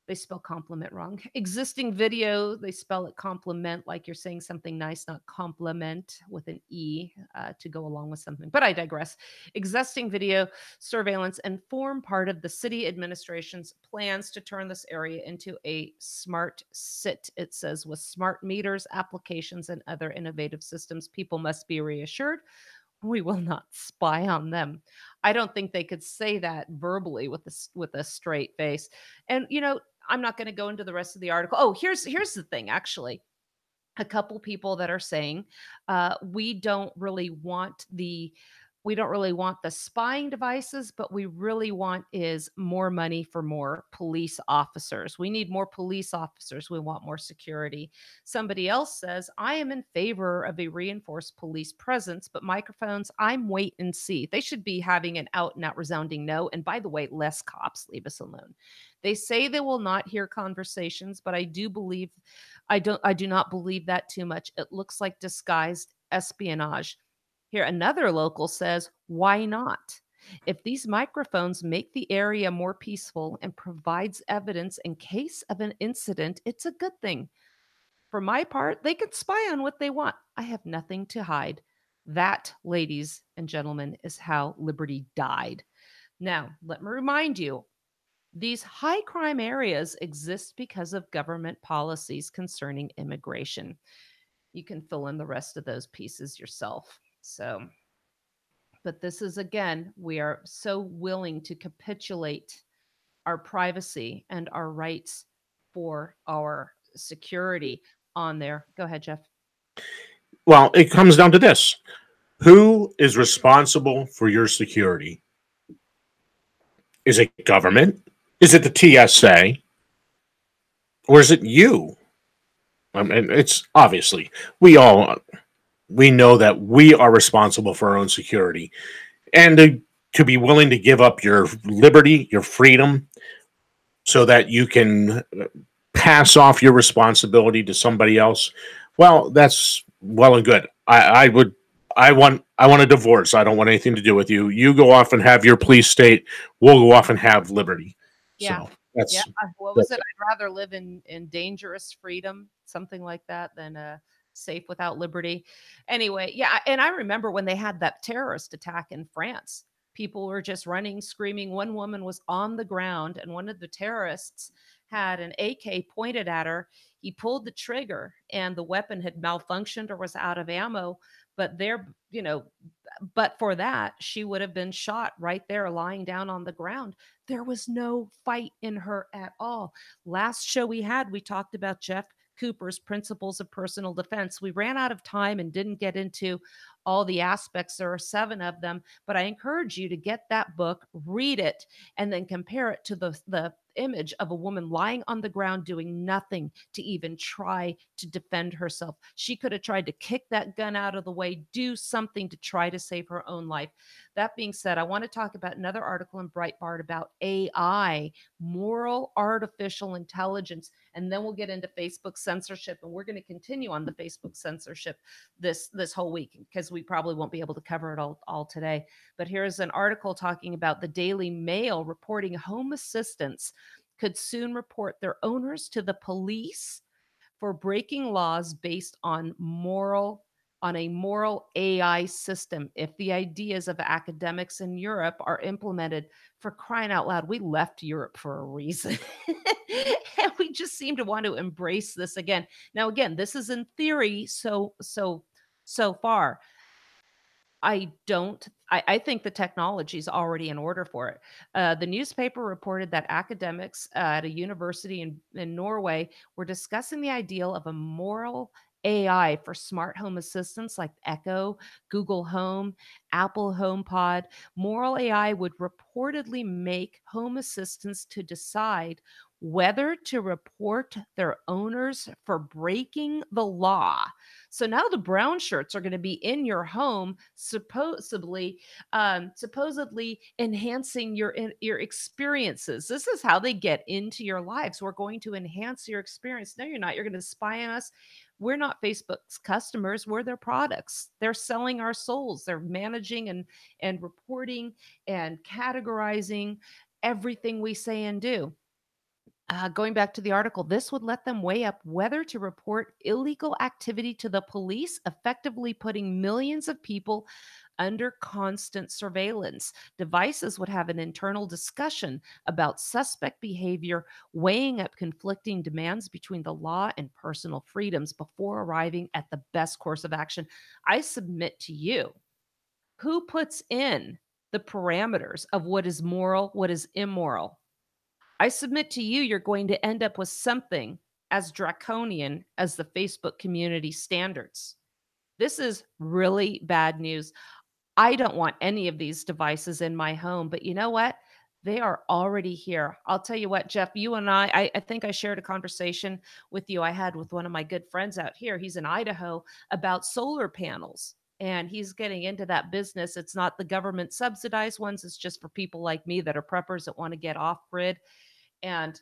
They spell compliment wrong. Existing video, they spell it compliment, like you're saying something nice, not compliment with an E to go along with something. But I digress. Existing video surveillance and form part of the city administration's plans to turn this area into a smart sit. It says with smart meters, applications, and other innovative systems, people must be reassured we will not spy on them. I don't think they could say that verbally with a straight face. And I'm not going to go into the rest of the article. Oh, here's the thing. Actually, a couple people that are saying we don't really want the spying devices, but we really want is more money for more police officers. We need more police officers. We want more security. Somebody else says, I am in favor of a reinforced police presence, but microphones, I'm wait and see. They should be having an out and out resounding no. And by the way, less cops, leave us alone. They say they will not hear conversations, but I do not believe that too much. It looks like disguised espionage. Here, another local says, why not? If these microphones make the area more peaceful and provides evidence in case of an incident, it's a good thing. For my part, they can spy on what they want. I have nothing to hide. That, ladies and gentlemen, is how liberty died. Now, let me remind you, these high crime areas exist because of government policies concerning immigration. You can fill in the rest of those pieces yourself. So, but this is again, we are so willing to capitulate our privacy and our rights for our security on there. Go ahead, Jeff. Well, it comes down to this. Who is responsible for your security? Is it government? Is it the TSA? Or is it you? I mean, it's obviously we know that we are responsible for our own security, and to be willing to give up your liberty, your freedom, so that you can pass off your responsibility to somebody else. Well, that's well and good. I want a divorce. I don't want anything to do with you. You go off and have your police state. We'll go off and have liberty. Yeah. So that's Yeah. What was it? I'd rather live in dangerous freedom, something like that, than safe without liberty. Anyway, yeah. And I remember when they had that terrorist attack in France, people were just running, screaming. One woman was on the ground, and one of the terrorists had an AK pointed at her. He pulled the trigger, and the weapon had malfunctioned or was out of ammo. But but for that, she would have been shot right there, lying down on the ground. There was no fight in her at all. Last show we had, we talked about Jeff Cooper's Principles of Personal Defense. We ran out of time and didn't get into all the aspects. There are 7 of them, but I encourage you to get that book, read it, and then compare it to the image of a woman lying on the ground doing nothing to even try to defend herself. She could have tried to kick that gun out of the way, do something to try to save her own life. That being said, I want to talk about another article in Breitbart about AI, moral artificial intelligence, and then we'll get into Facebook censorship, and we're going to continue on the Facebook censorship this whole week because we probably won't be able to cover it all today. But here's an article talking about the Daily Mail reporting home assistants could soon report their owners to the police for breaking laws based on a moral AI system. If the ideas of academics in Europe are implemented, for crying out loud, we left Europe for a reason. And we just seem to want to embrace this again. Now, again, this is in theory so far. I think the technology is already in order for it. The newspaper reported that academics at a university in Norway were discussing the ideal of a moral AI for smart home assistants like Echo, Google Home, Apple HomePod. Moral AI would reportedly make home assistants to decide whether to report their owners for breaking the law. So now the brown shirts are going to be in your home, supposedly enhancing your experiences. This is how they get into your lives. We're going to enhance your experience. No, you're not. You're going to spy on us. We're not Facebook's customers. We're their products. They're selling our souls. They're managing and reporting and categorizing everything we say and do. Going back to the article, this would let them weigh up whether to report illegal activity to the police, effectively putting millions of people under constant surveillance. Devices would have an internal discussion about suspect behavior, weighing up conflicting demands between the law and personal freedoms before arriving at the best course of action. I submit to you, who puts in the parameters of what is moral, what is immoral? I submit to you, you're going to end up with something as draconian as the Facebook community standards. This is really bad news. I don't want any of these devices in my home, but you know what? They are already here. I'll tell you what, Jeff, you and I think I shared a conversation with you I had with one of my good friends out here. He's in Idaho about solar panels. And he's getting into that business. It's not the government subsidized ones. It's just for people like me that are preppers that want to get off grid. And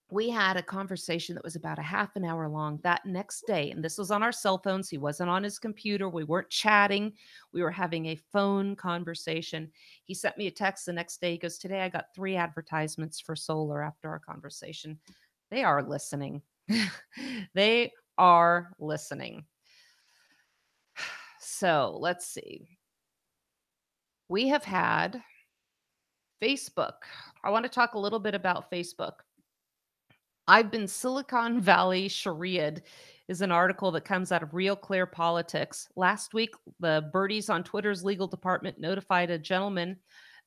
we had a conversation that was about a half an hour long that next day. And this was on our cell phones. He wasn't on his computer. We weren't chatting. We were having a phone conversation. He sent me a text the next day. He goes, "Today I got 3 advertisements for solar after our conversation." They are listening. They are listening. So let's see. We have had Facebook. I want to talk a little bit about Facebook. I've been Silicon Valley Sharia'd is an article that comes out of Real Clear Politics. Last week, the birdies on Twitter's legal department notified a gentleman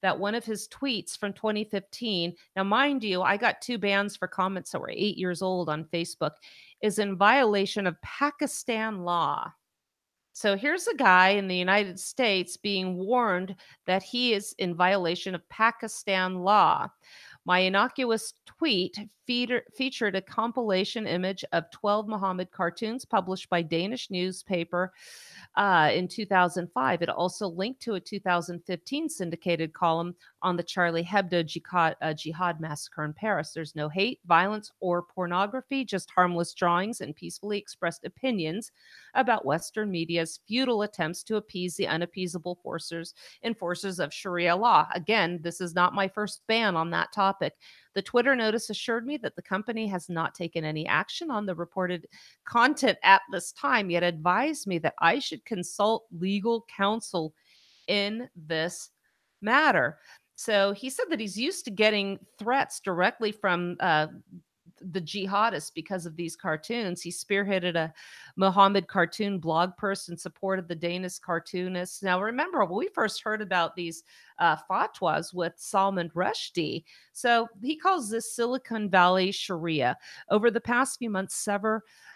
that one of his tweets from 2015, now mind you, I got 2 bans for comments that were 8 years old on Facebook, is in violation of Pakistan law. So here's a guy in the United States being warned that he is in violation of Pakistan law. My innocuous tweet featured a compilation image of 12 Muhammad cartoons published by Danish newspaper in 2005. It also linked to a 2015 syndicated column on the Charlie Hebdo jihad massacre in Paris. There's no hate, violence, or pornography, just harmless drawings and peacefully expressed opinions about Western media's futile attempts to appease the unappeasable enforcers of Sharia law. Again, this is not my first ban on that topic. The Twitter notice assured me that the company has not taken any action on the reported content at this time, yet advised me that I should consult legal counsel in this matter. So he said that he's used to getting threats directly from the jihadists because of these cartoons. He spearheaded a Muhammad cartoon blog post in support of the Danish cartoonists. Now, remember, when we first heard about these fatwas with Salman Rushdie, so he calls this Silicon Valley Sharia. Over the past few months,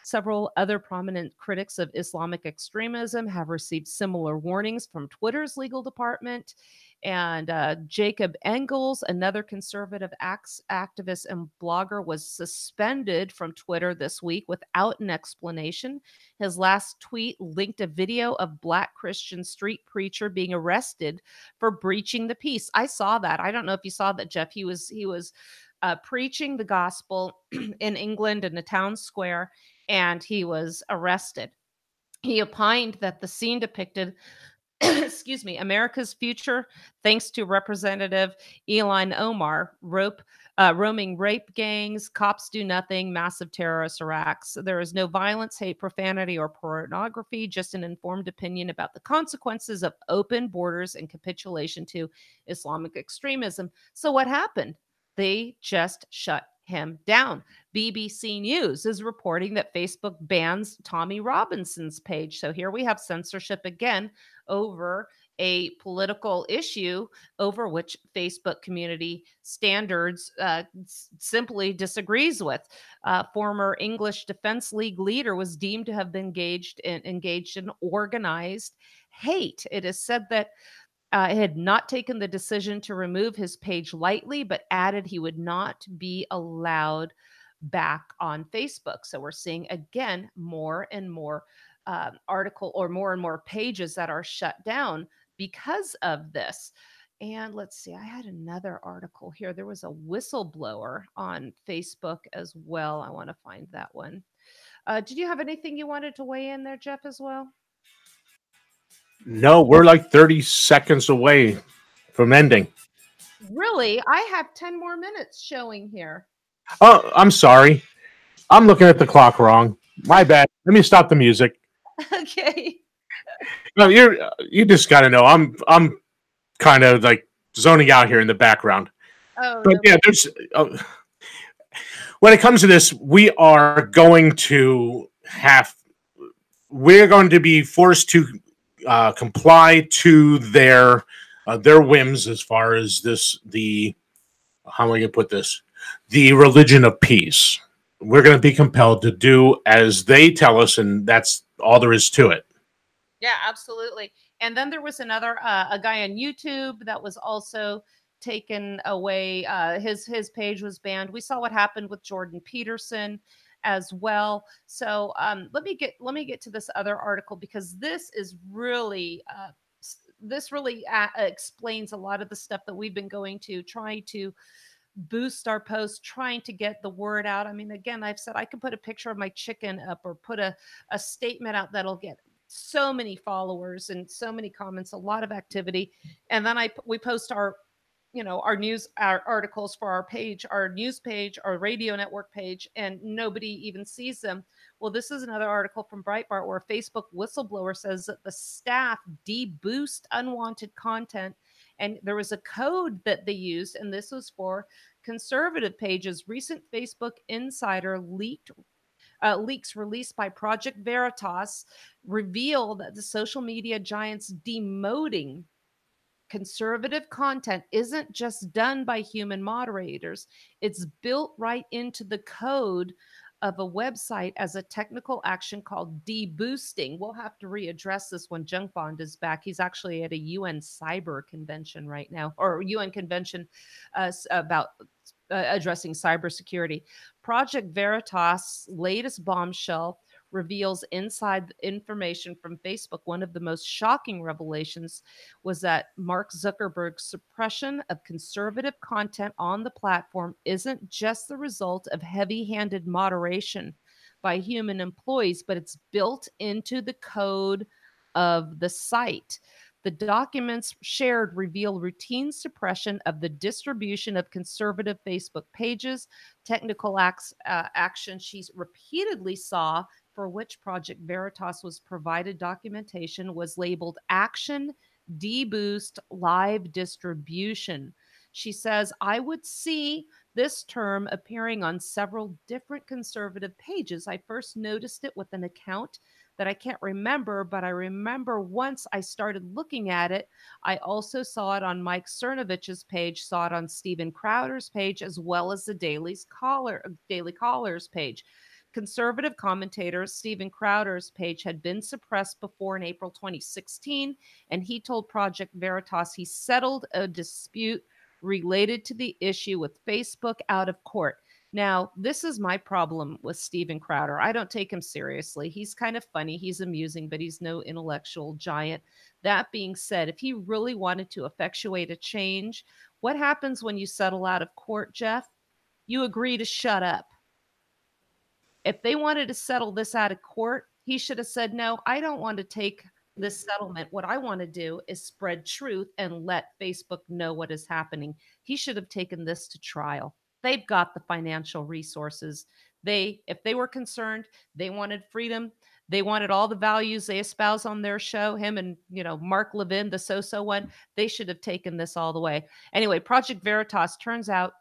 several other prominent critics of Islamic extremism have received similar warnings from Twitter's legal department. And Jacob Engels, another conservative activist and blogger, was suspended from Twitter this week without an explanation. His last tweet linked a video of Black Christian street preacher being arrested for breaching the peace. I saw that. I don't know if you saw that, Jeff. He was preaching the gospel in England in a town square, and he was arrested. He opined that the scene depicted excuse me, America's future, thanks to Representative Ilhan Omar, roaming rape gangs, cops do nothing, massive terrorist attacks. There is no violence, hate, profanity, or pornography, just an informed opinion about the consequences of open borders and capitulation to Islamic extremism. So what happened? They just shut him down. BBC News is reporting that Facebook bans Tommy Robinson's page. So here we have censorship again over a political issue over which Facebook community standards simply disagrees with. Former English Defense League leader was deemed to have been engaged in organized hate. It is said that had not taken the decision to remove his page lightly, but added he would not be allowed back on Facebook. So we're seeing again more and more article or more and more pages that are shut down because of this. And let's see, I had another article here. There was a whistleblower on Facebook as well. I want to find that one. Did you have anything you wanted to weigh in there, Jeff, as well? No, we're like 30 seconds away from ending. Really? I have 10 more minutes showing here. Oh, I'm sorry. I'm looking at the clock wrong. My bad. Let me stop the music. Okay. No, you just got to know. I'm kind of like zoning out here in the background. Oh, But no. yeah, there's when it comes to this, we're going to be forced to comply to their whims as far as the how am I going to put this, the religion of peace. We're going to be compelled to do as they tell us, and that's all there is to it. Yeah, absolutely. And then there was another a guy on YouTube that was also taken away. His page was banned. We saw what happened with Jordan Peterson as well. So let me get to this other article because this is really this really explains a lot of the stuff that we've been going to trying to boost our posts, trying to get the word out. I mean, again, I've said I could put a picture of my chicken up or put a statement out that'll get so many followers and so many comments, a lot of activity. And then we post our, our news, our articles for our page, our news page, our radio network page, and nobody even sees them. Well, this is another article from Breitbart where a Facebook whistleblower says that the staff deboost unwanted content. And there was a code that they used, and this was for conservative pages. Recent Facebook insider leaks released by Project Veritas reveal that the social media giant's demoting conservative content isn't just done by human moderators, it's built right into the code of a website as a technical action called deboosting. We'll have to readdress this when Junk Bond is back. He's actually at a UN cyber convention right now, or UN convention about addressing cybersecurity. Project Veritas' latest bombshell reveals inside information from Facebook. One of the most shocking revelations was that Mark Zuckerberg's suppression of conservative content on the platform isn't just the result of heavy-handed moderation by human employees, but it's built into the code of the site. The documents shared reveal routine suppression of the distribution of conservative Facebook pages, technical action she repeatedly saw, for which Project Veritas was provided documentation, was labeled Action Deboost Live Distribution. She says, I would see this term appearing on several different conservative pages. I first noticed it with an account that I can't remember, but I remember once I started looking at it, I also saw it on Mike Cernovich's page, saw it on Steven Crowder's page, as well as the Daily Caller's page. Conservative commentator Steven Crowder's page had been suppressed before in April 2016, and he told Project Veritas he settled a dispute related to the issue with Facebook out of court. Now, this is my problem with Steven Crowder. I don't take him seriously. He's kind of funny, he's amusing, but he's no intellectual giant. That being said, if he really wanted to effectuate a change, what happens when you settle out of court, Jeff? You agree to shut up. If they wanted to settle this out of court, he should have said, no, I don't want to take this settlement. What I want to do is spread truth and let Facebook know what is happening. He should have taken this to trial. They've got the financial resources. If they were concerned, they wanted freedom. They wanted all the values they espouse on their show. Him and, Mark Levin, the so-so one, they should have taken this all the way. Anyway, Project Veritas turns out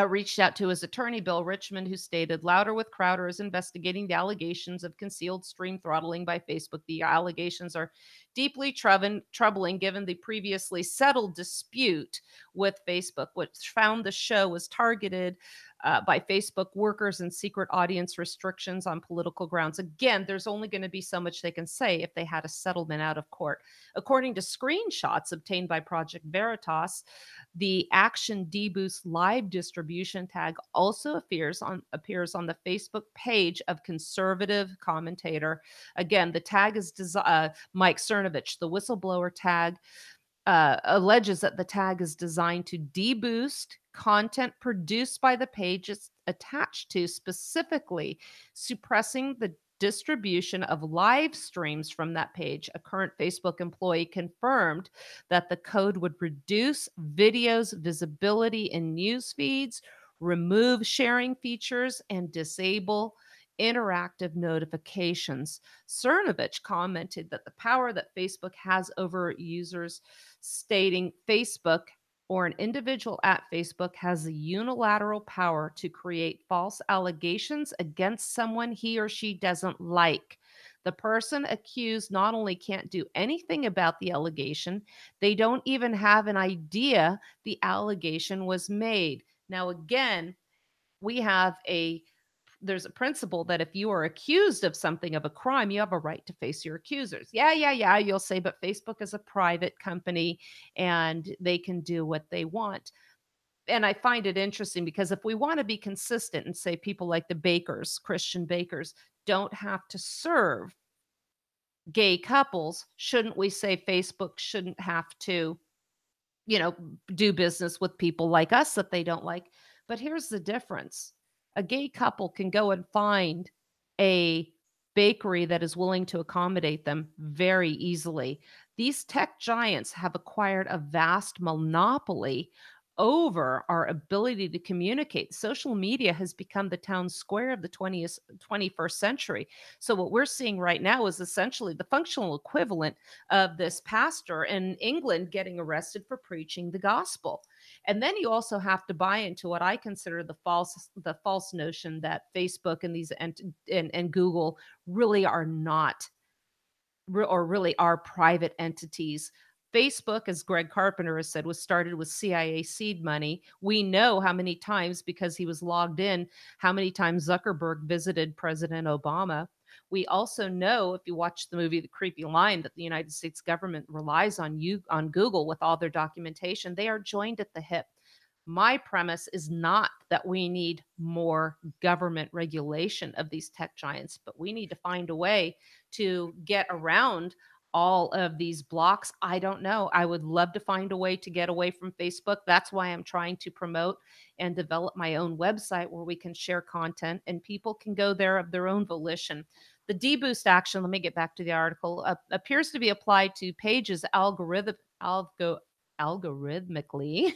reached out to his attorney, Bill Richmond, who stated Louder with Crowder is investigating the allegations of concealed stream throttling by Facebook. The allegations are deeply troubling given the previously settled dispute with Facebook, which found the show was targeted by Facebook workers and secret audience restrictions on political grounds. Again, there's only going to be so much they can say if they had a settlement out of court. According to screenshots obtained by Project Veritas, the Action Deboost live distribution tag also appears on the Facebook page of conservative commentator. Again, the tag is Mike Cernovich. The whistleblower tag alleges that the tag is designed to deboost content produced by the page it's attached to, specifically suppressing the distribution of live streams from that page. A current Facebook employee confirmed that the code would reduce videos' visibility in news feeds, remove sharing features, and disable interactive notifications. Cernovich commented that the power that Facebook has over users, stating Facebook or an individual at Facebook has the unilateral power to create false allegations against someone he or she doesn't like. The person accused not only can't do anything about the allegation, they don't even have an idea the allegation was made. Now, again, we have there's a principle that if you are accused of something, of a crime, you have a right to face your accusers. Yeah, you'll say, but Facebook is a private company and they can do what they want. And I find it interesting because if we want to be consistent and say people like the bakers, Christian bakers, don't have to serve gay couples, shouldn't we say Facebook shouldn't have to, do business with people like us that they don't like? But here's the difference. A gay couple can go and find a bakery that is willing to accommodate them very easily. These tech giants have acquired a vast monopoly over our ability to communicate. Social media has become the town square of the 21st century. So what we're seeing right now is essentially the functional equivalent of this pastor in England getting arrested for preaching the gospel. And then you also have to buy into what I consider the false notion that Facebook and these and Google really are not or really are private entities. Facebook, as Greg Carpenter has said, was started with CIA seed money. We know how many times, because he was logged in, how many times Zuckerberg visited President Obama. We also know, if you watch the movie The Creepy Line, that the United States government relies on Google with all their documentation. They are joined at the hip. My premise is not that we need more government regulation of these tech giants, but we need to find a way to get around all of these blocks. I don't know. I would love to find a way to get away from Facebook. That's why I'm trying to promote and develop my own website where we can share content and people can go there of their own volition. The deboost action, let me get back to the article, appears to be applied to pages algorithmically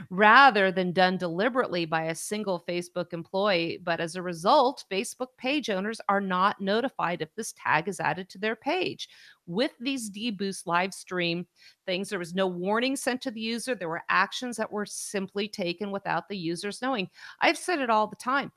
rather than done deliberately by a single Facebook employee. But as a result, Facebook page owners are not notified if this tag is added to their page. With these deboost live stream things, there was no warning sent to the user. There were actions that were simply taken without the users knowing. I've said it all the time.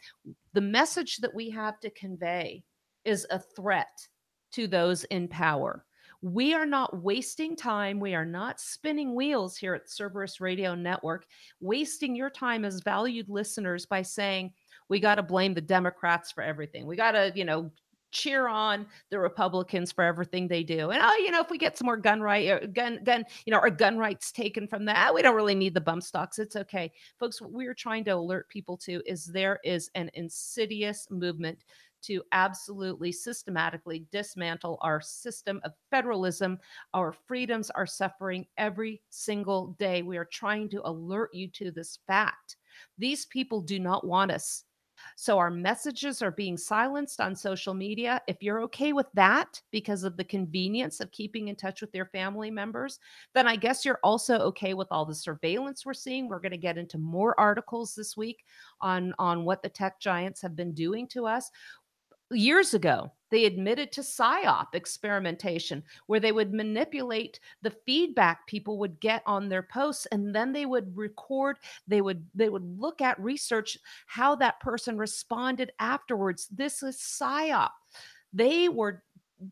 The message that we have to convey is a threat to those in power. We are not wasting time. We are not spinning wheels here at Cerberus Radio Network, wasting your time as valued listeners by saying we got to blame the Democrats for everything. We got to, cheer on the Republicans for everything they do. And if we get some more gun rights taken from that, we don't really need the bump stocks. It's okay. Folks, what we're trying to alert people to is there is an insidious movement to absolutely systematically dismantle our system of federalism. Our freedoms are suffering every single day. We are trying to alert you to this fact. These people do not want us. So our messages are being silenced on social media. If you're okay with that because of the convenience of keeping in touch with your family members, then I guess you're also okay with all the surveillance we're seeing. We're going to get into more articles this week on what the tech giants have been doing to us. Years ago, they admitted to PSYOP experimentation, where they would manipulate the feedback people would get on their posts, and then they would record, they would look at research how that person responded afterwards. This is PSYOP. They were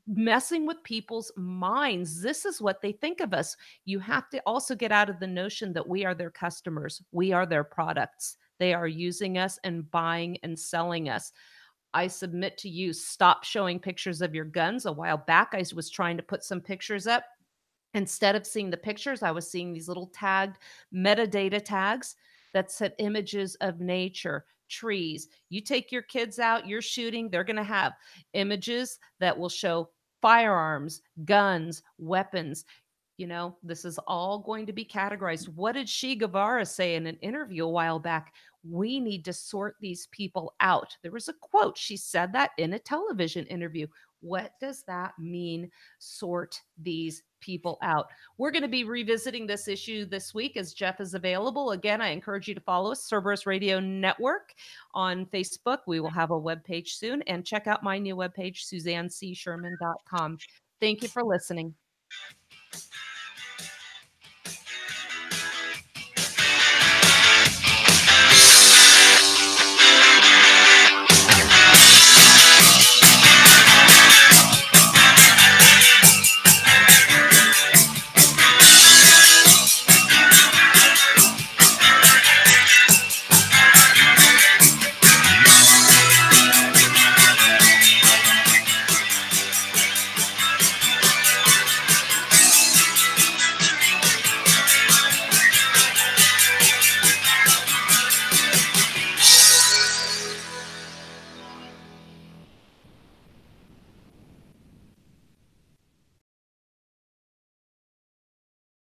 messing with people's minds. This is what they think of us. You have to also get out of the notion that we are their customers. We are their products. They are using us and buying and selling us. I submit to you, stop showing pictures of your guns. A while back, I was trying to put some pictures up. Instead of seeing the pictures, I was seeing these little tagged metadata tags that said images of nature, trees. You take your kids out, you're shooting, they're going to have images that will show firearms, guns, weapons. This is all going to be categorized. What did Che Guevara say in an interview a while back? We need to sort these people out. There was a quote. She said that in a television interview. What does that mean? Sort these people out. We're going to be revisiting this issue this week as Jeff is available. Again, I encourage you to follow us, Cerberus Radio Network, on Facebook. We will have a webpage soon. And check out my new webpage, SuzanneCSherman.com. Thank you for listening.